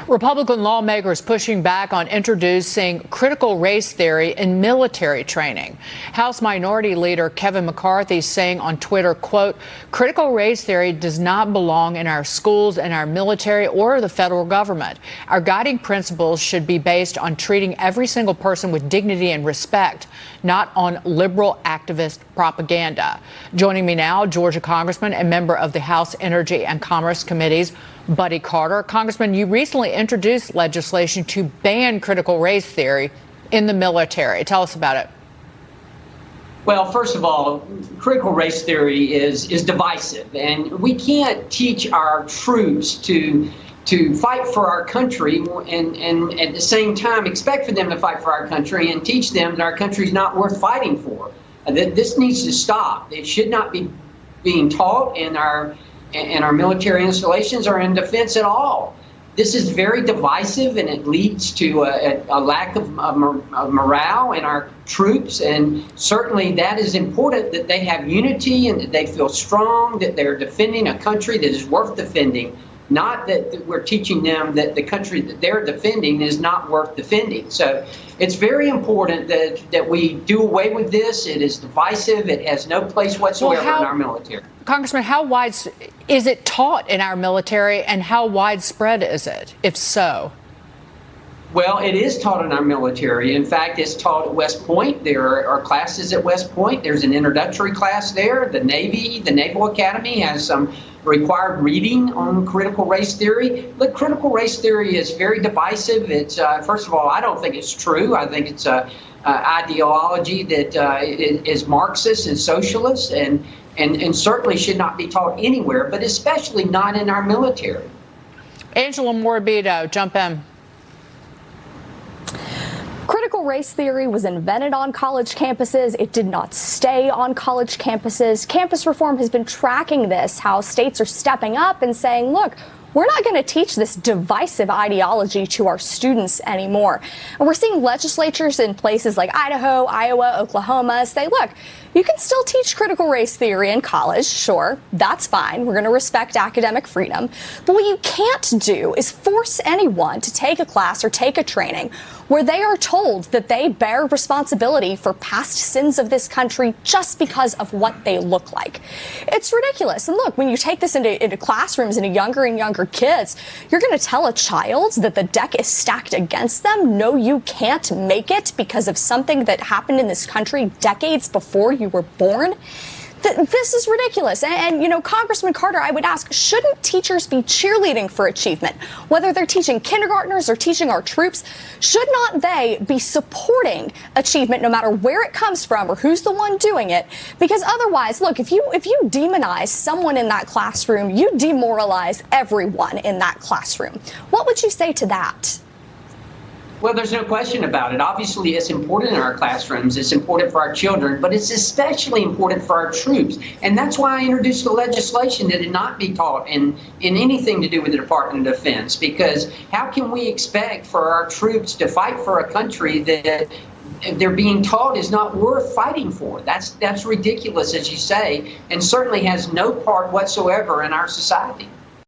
Republican lawmakers pushing back on introducing critical race theory in military training. House Minority Leader Kevin McCarthy saying on Twitter, quote, critical race theory does not belong in our schools, in our military, or the federal government. Our guiding principles should be based on treating every single person with dignity and respect, not on liberal activist propaganda. Joining me now, Georgia Congressman and member of the House Energy and Commerce Committees, Buddy Carter. Congressman, you recently introduced legislation to ban critical race theory in the military. Tell us about it. Well, first of all, critical race theory is divisive, and we can't teach our troops to fight for our country and at the same time expect for them to fight for our country and teach them that our country is not worth fighting for. This needs to stop. It should not be being taught in our military installations or in defense at all. This is very divisive, and it leads to a lack of morale in our troops. And certainly that is important, that they have unity and that they feel strong, that they're defending a country that is worth defending, not that we're teaching them that the country that they're defending is not worth defending. So it's very important that we do away with this. It is divisive. It has no place whatsoever in our military. Congressman, how wide is it taught in our military, and how widespread is it, if so? Well, it is taught in our military. In fact, it's taught at West Point. There are classes at West Point. There's an introductory class there. The Navy, the Naval Academy has some required reading on critical race theory. But critical race theory is very divisive. It's first of all, I don't think it's true. I think it's an ideology that is Marxist and socialist, and certainly should not be taught anywhere, but especially not in our military. Angela Morabito, jump in. Critical race theory was invented on college campuses. It did not stay on college campuses. Campus reform has been tracking this, how states are stepping up and saying, look, we're not going to teach this divisive ideology to our students anymore. And we're seeing legislatures in places like Idaho, Iowa, Oklahoma say, look, you can still teach critical race theory in college. Sure, that's fine. We're going to respect academic freedom. But what you can't do is force anyone to take a class or take a training where they are told that they bear responsibility for past sins of this country just because of what they look like. It's ridiculous. And look, when you take this into classrooms into younger and younger kids, you're going to tell a child that the deck is stacked against them? No, you can't make it because of something that happened in this country decades before you were born? This is ridiculous. And, you know, Congressman Carter, I would ask, shouldn't teachers be cheerleading for achievement? Whether they're teaching kindergartners or teaching our troops, should not they be supporting achievement no matter where it comes from or who's the one doing it? Because otherwise, look, if you demonize someone in that classroom, you demoralize everyone in that classroom. What would you say to that? Well, there's no question about it. Obviously, it's important in our classrooms. It's important for our children, but it's especially important for our troops. And that's why I introduced the legislation that it not be taught in anything to do with the Department of Defense. Because how can we expect for our troops to fight for a country that they're being taught is not worth fighting for? That's ridiculous, as you say, and certainly has no part whatsoever in our society.